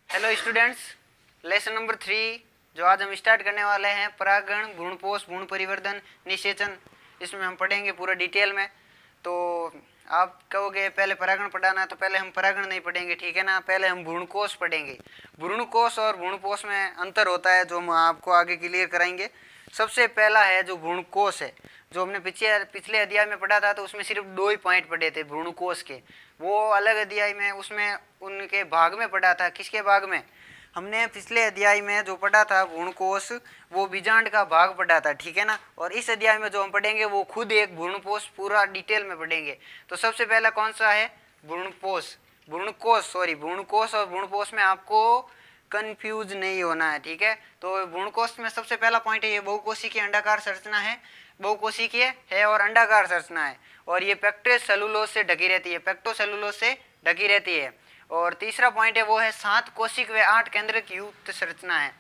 Hello students, lesson number 3 जो आज हम स्टार्ट करने वाले हैं परागण, भ्रूणपोष, भ्रूण परिवर्धन, निषेचन, इसमें हम पढ़ेंगे पूरा डिटेल में। तो आप कहोगे पहले परागण पढ़ाना, तो पहले हम परागण नहीं पढ़ेंगे, ठीक है ना। पहले हम भ्रूणकोष पढ़ेंगे। भ्रूणकोष और भ्रूणपोष में अंतर होता है जो हम आपको आगे क्लियर कराएंगे। सबसे पहला है जो भ्रूणकोष है, जो हमने पिछले अध्याय में पढ़ा था, तो उसमें सिर्फ 2 ही पॉइंट पढ़े थे भ्रूणकोष के। वो अलग अध्याय में उसमें उनके भाग में पढ़ा था। किसके भाग में? हमने पिछले अध्याय में जो पढ़ा था भ्रूणकोष, वो बीजांड का भाग पढ़ा था, ठीक है ना। और इस अध्याय में जो हम पढ़ेंगे वो खुद एक भ्रूणकोष पूरा डिटेल में पढ़ेंगे। तो सबसे पहला कौन सा है? भ्रूणकोष। भ्रूणकोष और भ्रूणपोष में आपको कंफ्यूज नहीं होना है, ठीक है। तो भ्रूणकोष में सबसे पहला पॉइंट है, ये बहुकोशिकीय अंडाकार संरचना है। बहुकोशिकीय है और अंडाकार संरचना है, और ये पेक्टोसेलुलोज से ढकी रहती है, पेक्टोसेलुलोज से ढकी रहती है। और तीसरा पॉइंट है वो है 7 कोशिक व 8 केंद्रक युक्त संरचना है।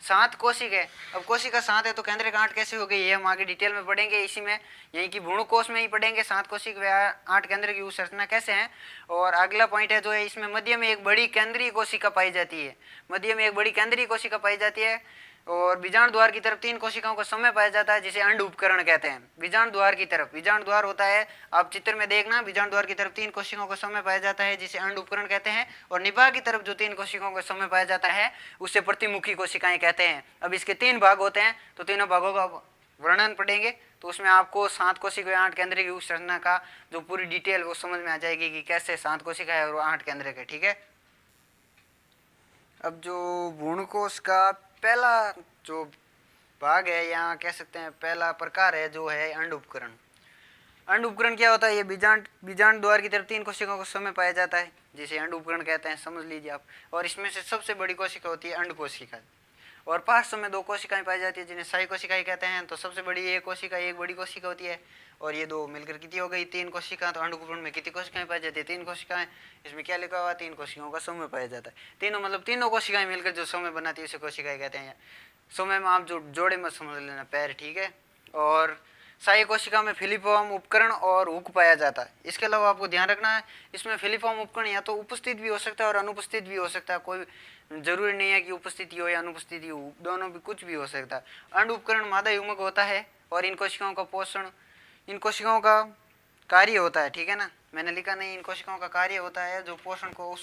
7 कोशिक है। अब कोशिका 7 है तो केंद्रक 8 कैसे हो गई, ये हम आगे डिटेल में पढ़ेंगे। इसी में यही कि भ्रूणकोष में ही पढ़ेंगे 7 कोशिक व 8 केंद्रक युक्त संरचना कैसे हैं। और अगला पॉइंट है जो है, इसमें मध्य में एक बड़ी केंद्रीय कोशिका पाई जाती है। मध्य में एक बड़ी केंद्रीय कोशिका पाई जाती है, और बीजांड द्वार की तरफ 3 कोशिकाओं का समय पाया जाता है, जिसे अंड उपकरण कहते हैं। बीजांड द्वार की तरफ, बीजांड द्वार होता है, आप चित्र में देखना, बीजांड द्वार की तरफ 3 कोशिकाओं का समय पाया जाता है, जिसे अंड उपकरण कहते हैं। और निभा की तरफ जो 3 कोशिकाओं का समय पाया जाता है, उसे प्रतिमुखी कोशिकाएं कहते हैं। अब इसके 3 भाग होते हैं, तो तीनों भागों का वर्णन पढ़ेंगे। तो उसमें आपको 7 कोशिका 8 केंद्रक युक्त संरचना का जो पूरी डिटेल वो समझ में आ जाएगी कि कैसे 7 कोशिका है और 8 केंद्रक है, ठीक है। अब जो भ्रूणकोष का पहला जो भाग है, यहाँ कह सकते हैं पहला प्रकार है, जो है अंड उपकरण। अंड उपकरण क्या होता है? ये बीजांड द्वार की तरफ 3 कोशिकाओं को समय पाया जाता है, जिसे अंड उपकरण कहते हैं, समझ लीजिए आप। और इसमें से सबसे बड़ी कोशिका होती है अंड कोशिका, और पार्श्व में 2 कोशिकाएं पाई जाती है, जिन्हें शाही कोशिकाएं कहते हैं। तो सबसे बड़ी एक कोशिका, एक बड़ी कोशिका होती है, और ये 2 मिलकर कितनी हो गई? 3 कोशिका। तो अंड उपकरण में कितनी कोशिकाएं पाई जाती है? 3 कोशिकाएं। इसमें क्या लिखा हुआ? 3 कोशिकाओं का समूह पाया जाता है। तीनों मतलब तीनों कोशिकाएं मिलकर जो समूह बनाती है उसे कोशिकाएं कहते हैं। समूह में आप जो जोड़े मत समझ लेना, पैर, ठीक है। और शाही कोशिका में फिलिफॉर्म उपकरण और हुक पाया जाता है। इसके अलावा आपको ध्यान रखना है, इसमें फिलिफॉर्म उपकरण या तो उपस्थित भी हो सकता है और अनुपस्थित भी हो सकता है। कोई जरूरी नहीं है कि उपस्थिति हो या अनुपस्थिति हो, दोनों भी, कुछ भी हो सकता है। अंड उपकरण मादा युग्मक होता है, और इन कोशिकाओं का पोषण, इन कोशिकाओं का कार्य होता है, ठीक है ना। मैंने लिखा नहीं, इन कोशिकाओं का कार्य होता है जो पोषण को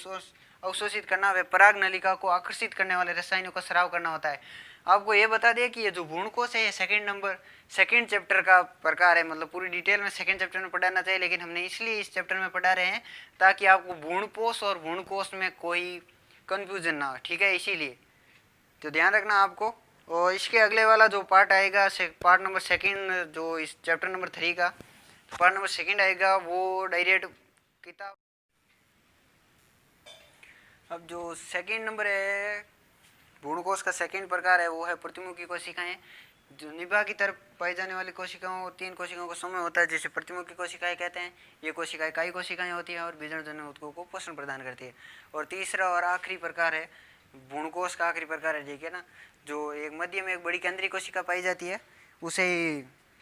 अवशोषित करना व पराग नलिका को आकर्षित करने वाले रसायनों का स्राव करना होता है। आपको ये बता दें कि ये जो भ्रूणकोष है, ये सेकंड चैप्टर का प्रकार है। मतलब पूरी डिटेल में सेकंड चैप्टर में पढ़ाना चाहिए, लेकिन हमने इसलिए इस चैप्टर में पढ़ा रहे हैं ताकि आपको भ्रूणपोष और भ्रूणकोष में कोई कंफ्यूजन ना हो, ठीक है, इसीलिए। तो ध्यान रखना आपको। और इसके अगले वाला जो पार्ट आएगा, पार्ट नंबर 2, जो इस चैप्टर नंबर 3 का पार्ट नंबर 2 आएगा, वो डायरेक्ट किताब। अब जो सेकंड नंबर है, भ्रूणकोष का सेकंड प्रकार है, वो है प्रतिमुखी कोशिकाएं। जो निभा की तरफ पाई जाने वाली कोशिकाओं, 3 कोशिकाओं का समूह होता है, जिसे प्रतिमुखी कोशिकाएं कहते हैं। ये कोशिकाएं काई कोशिकाएं होती हैं और बीजाणुजन्य ऊतकों को पोषण प्रदान करती है। और तीसरा और आखिरी प्रकार है, भ्रूणकोष का आखिरी प्रकार है, ठीक है ना, जो एक मध्य में एक बड़ी केंद्रीय कोशिका पाई जाती है, उसे ही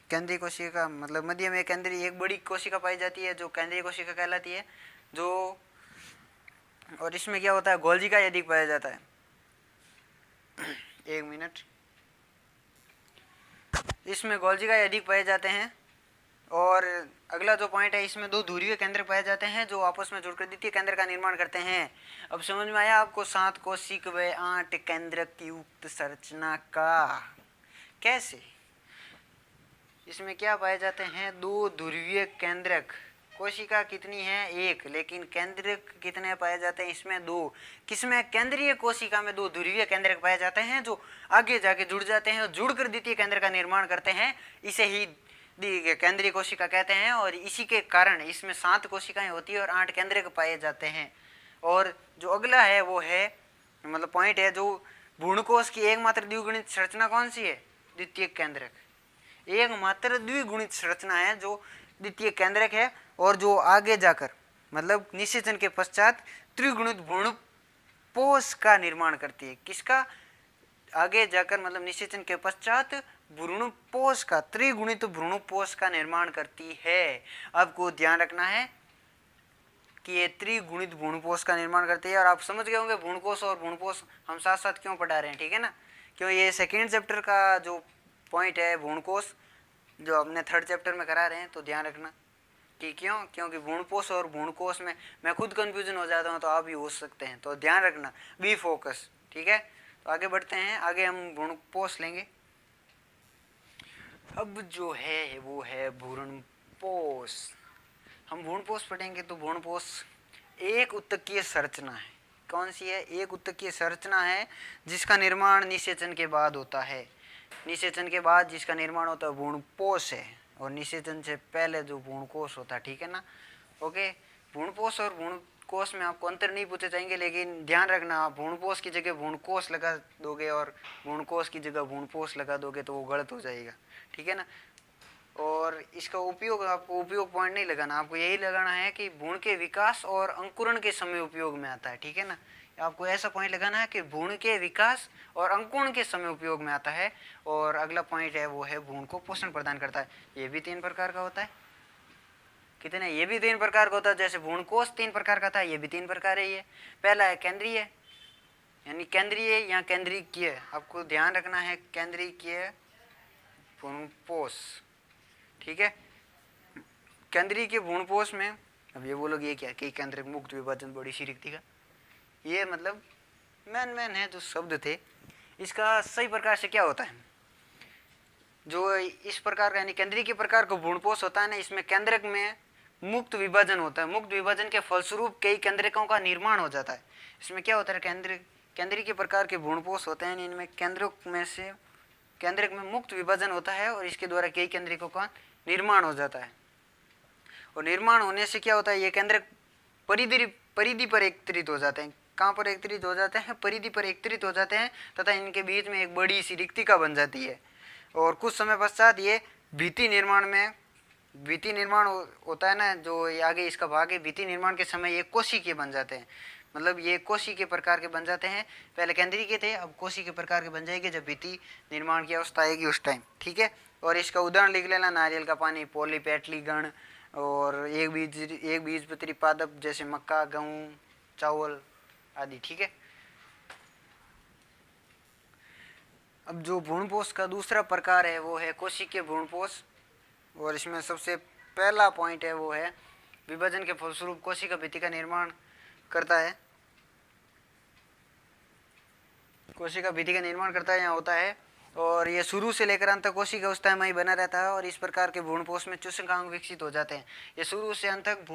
केंद्रीय कोशिका, मतलब मध्य में केंद्रीय एक बड़ी कोशिका पाई जाती है, जो केंद्रीय कोशिका कहलाती है। जो और इसमें क्या होता है, गोल्जी का यदि पाया जाता है। 1 मिनट। इसमें गोल्जी का अधिक पाए जाते हैं। और अगला जो पॉइंट है, इसमें 2 ध्रुवीय केंद्र पाए जाते हैं, जो आपस में जुड़कर द्वितीय केंद्र का निर्माण करते हैं। अब समझ में आया आपको 7 कोशिक व 8 केंद्रक युक्त संरचना का कैसे? इसमें क्या पाए जाते हैं? 2 ध्रुवीय केंद्रक। कोशिका कितनी है? 1, लेकिन केंद्रक कितने पाए जाते हैं? इसमें 2। किसमें? केंद्रीय कोशिका में 2 ध्रुवीय केंद्रक पाए जाते हैं, जो आगे जाके जुड़ जाते हैं और जुड़कर द्वितीय केंद्र का निर्माण करते हैं। इसे ही केंद्रीय कोशिका कहते हैं। और इसी के कारण इसमें 7 कोशिकाएं होती है और 8 केंद्रक पाए जाते हैं। और जो अगला है वो है, मतलब पॉइंट है, जो भ्रूणकोष की एकमात्र द्विगुणित संरचना कौन सी है? द्वितीय केंद्रक। एकमात्र द्विगुणित संरचना है जो द्वितीय केंद्रक है, और जो आगे जाकर, मतलब निषेचन के पश्चात त्रिगुणित भ्रूणपोष का निर्माण करती है। किसका? आगे जाकर, मतलब निषेचन के पश्चात भ्रूणपोष का, त्रिगुणित भ्रूणपोष का निर्माण करती है। आपको ध्यान रखना है कि ये त्रिगुणित भ्रूणपोष का निर्माण करती है। और आप समझ गए होंगे भ्रूणकोश और भ्रूणपोष हम साथ साथ क्यों पढ़ा रहे हैं, ठीक है ना, क्यों ये सेकेंड चैप्टर का जो पॉइंट है भ्रूणकोश जो हमने थर्ड चैप्टर में करा रहे हैं, तो ध्यान रखना कि क्यों, क्योंकि भ्रूणपोष और भ्रूणकोश में मैं खुद कंफ्यूजन हो जाता हूँ तो आप भी हो सकते हैं, तो ध्यान रखना, बी फोकस, ठीक है। तो आगे बढ़ते हैं, आगे हम भ्रूणपोष लेंगे। अब जो है वो है भ्रूणपोष। हम भ्रूणपोष पढ़ेंगे तो भ्रूणपोष एक उत्तकीय संरचना है। कौन सी है? एक उत्तकीय संरचना है जिसका निर्माण निषेचन के बाद होता है। निषेचन के बाद जिसका निर्माण होता है भ्रूणपोष है, और निषेचन से पहले जो भ्रूणकोश होता है, ठीक है ना। ओके, भ्रूणपोष और भ्रूणकोश में आपको अंतर नहीं पूछे जाएंगे, लेकिन ध्यान रखना आप भ्रूणपोष की जगह भ्रूणकोश लगा दोगे और भ्रूणकोश की जगह भ्रूणपोष लगा दोगे तो वो गलत हो जाएगा, ठीक है ना। और इसका उपयोग आपको उपयोग पॉइंट नहीं लगाना, आपको यही लगाना है कि भ्रूण के विकास और अंकुरण के समय उपयोग में आता है, ठीक है ना। आपको ऐसा पॉइंट लगाना है कि भ्रूण के विकास और अंकुरण के समय उपयोग में आता है। और अगला पॉइंट है वो है भ्रूण को पोषण प्रदान करता है। ये भी 3 प्रकार का होता है। कितने? ये भी 3 प्रकार का होता है। जैसे भ्रूणकोश 3 प्रकार का था, ये भी 3 प्रकार है। ये पहला है केंद्रीय, यानी केंद्रीय या केंद्रीकीय, आपको ध्यान रखना है, केंद्रीकीय भ्रूणपोष, ठीक है। केंद्रीय के भ्रूणपोष में अब ये बोलोगे ये क्या, कि केंद्रिक मुक्त विभाजन बड़ी सी रिक्ति का, ये मतलब मैन है जो शब्द थे, इसका सही प्रकार से क्या होता है, जो इस प्रकार का यानी केंद्रीय के प्रकार का भ्रूणपोष होता है ना, इसमें केंद्रक में मुक्त विभाजन होता है। मुक्त विभाजन के फलस्वरूप कई केंद्रकों का निर्माण हो जाता है। इसमें क्या होता है, केंद्रीय के प्रकार के भ्रूणपोष होते हैं, इनमें केंद्रक में से केंद्रक में मुक्त विभाजन होता है और इसके द्वारा कई केंद्रकों का निर्माण हो जाता है। और निर्माण होने से क्या होता है, ये केंद्रक परिधि पर एकत्रित हो जाते हैं। कहाँ पर एकत्रित हो जाते हैं? परिधि पर एकत्रित हो जाते हैं, तथा इनके बीच में एक बड़ी सी रिक्तिका बन जाती है। और कुछ समय पश्चात ये भित्ति निर्माण होता है ना, जो आगे इसका भाग है, भित्ति निर्माण के समय ये कोशिकीय बन जाते हैं। मतलब ये कोशिकीय प्रकार के बन जाते हैं। पहले केंद्रीय के थे, अब कोशिकीय प्रकार के बन जाएंगे जब भित्ति निर्माण की अवस्था आएगी उस टाइम, ठीक है। और इसका उदाहरण लिख लेना, नारियल का पानी, पॉलीपेटली गण, और एक बीजपत्री पादप जैसे मक्का, गेहूँ, चावल आदि, ठीक है। अब जो भ्रूणपोष का दूसरा प्रकार है वो है कोशिकीय भ्रूणपोष। और इसमें सबसे पहला पॉइंट है वो है विभाजन के फलस्वरूप कोशिका भित्ति का निर्माण करता है। कोशिका भित्ति का निर्माण करता है, यहाँ होता है, और ये शुरू से लेकर अंत तक कोशिका अवस्था में ही बना रहता है। और इस प्रकार के भ्रूणपोष में चूषकांग विकसित हो जाते हैं। ये शुरू से अंत तक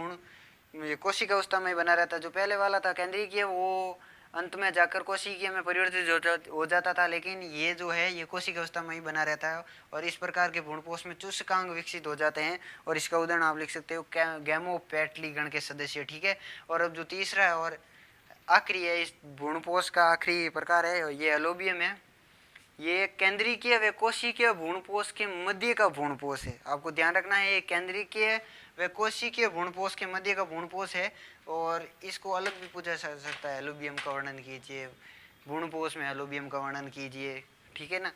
कोशिका अवस्था में ही बना रहता है। जो पहले वाला था केंद्रीय, वो अंत में जाकर कोशिकीय में परिवर्तित हो जाता था, लेकिन ये जो है ये कोशिका अवस्था में ही बना रहता है। और इस प्रकार के भ्रूणपोष में चूषकांग विकसित हो जाते हैं। और इसका उदाहरण आप लिख सकते हो गैमोपेटली गण के सदस्य, ठीक है। और अब जो तीसरा है और आखिरी है इस भ्रूणपोष का आखिरी प्रकार है, ये एलोबियम है। ये केंद्रीय व कोशिकीय भ्रूणपोष के मध्य का भ्रूणपोष है। आपको ध्यान रखना है, ये केंद्रीय व कोशिकीय भ्रूणपोष के मध्य का भ्रूणपोष है। और इसको अलग भी पूछा जा सकता है, एलोबियम का वर्णन कीजिए, भ्रूणपोष में एलोबियम का वर्णन कीजिए, ठीक है ना।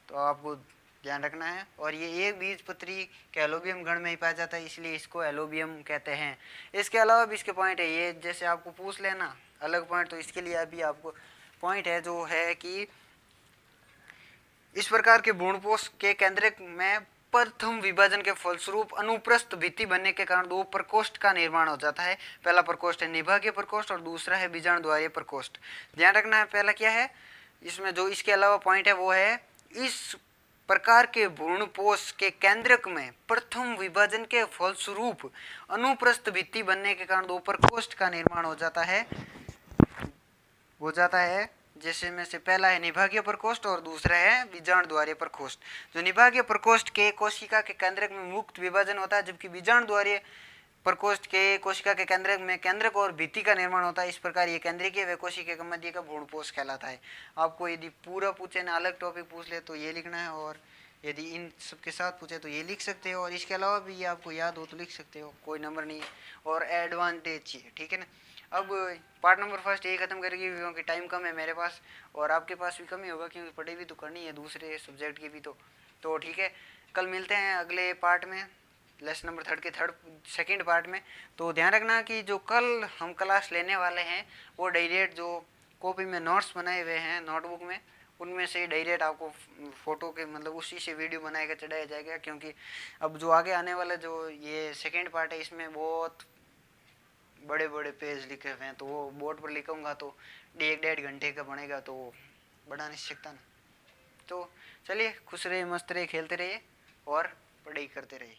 तो आपको ध्यान रखना है। और ये एक बीजपत्री के एलोबियम गण में ही पाया जाता है, इसलिए इसको एलोबियम कहते हैं। इसके अलावा भी इसके पॉइंट है, ये जैसे आपको पूछ लेना अलग पॉइंट, तो इसके लिए अभी आपको पॉइंट है जो है कि इस प्रकार के भ्रूणपोष के केंद्रक में प्रथम विभाजन के फलस्वरूप अनुप्रस्थ भित्ति बनने के कारण 2 प्रकोष्ठ का निर्माण हो जाता है। पहला प्रकोष्ठ है निभागीय प्रकोष्ठ और दूसरा है बीजाणु द्वारीय प्रकोष्ठ। ध्यान रखना है पहला क्या है, इसमें जो इसके अलावा पॉइंट है वो है इस प्रकार के भ्रूणपोष के केंद्रक में प्रथम विभाजन के फलस्वरूप अनुप्रस्थ भित्ति बनने के कारण 2 प्रकोष्ठ का निर्माण हो जाता है। जैसे में से पहला है निभागीय प्रकोष्ठ और दूसरा है बीजाणु द्वारीय प्रकोष्ठ। जो निभागीय प्रकोष्ठ के कोशिका के केंद्रक में मुक्त विभाजन होता है, जबकि बीजाणु द्वारीय प्रकोष्ठ के कोशिका के केंद्रक में केंद्रक और भित्ति का निर्माण होता है। इस प्रकार ये केंद्रीय व कोशिका के मध्य का भ्रूणपोष कहलाता है। आपको यदि पूरा पूछे ना अलग टॉपिक पूछ ले तो ये लिखना है, और यदि इन सबके साथ पूछे तो ये लिख सकते हो। और इसके अलावा भी ये आपको याद हो तो लिख सकते हो, कोई नंबर नहीं है। और एडवांटेज चाहिए, ठीक है ना। अब पार्ट नंबर फर्स्ट यही खत्म करेगी, क्योंकि टाइम कम है मेरे पास और आपके पास भी कम ही होगा, क्योंकि पढ़ाई भी तो करनी है दूसरे सब्जेक्ट की भी। तो ठीक है, कल मिलते हैं अगले पार्ट में। लेसन नंबर थर्ड के सेकंड पार्ट में। तो ध्यान रखना कि जो कल हम क्लास लेने वाले हैं वो डायरेक्ट जो कॉपी में नोट्स बनाए हुए हैं नोटबुक में, उनमें से डायरेक्ट आपको फ़ोटो के मतलब उसी से वीडियो बनाएगा चढ़ाया जाएगा, क्योंकि अब जो आगे आने वाला जो ये सेकेंड पार्ट है इसमें बहुत बड़े बड़े पेज लिखे हुए हैं, तो वो बोर्ड पर लिखूँगा तो 1-1.5 घंटे का बनेगा, तो बड़ा नहीं सकता ना। तो चलिए खुश रहिए, मस्त रहिए, खेलते रहिए और पढ़ाई करते रहिए।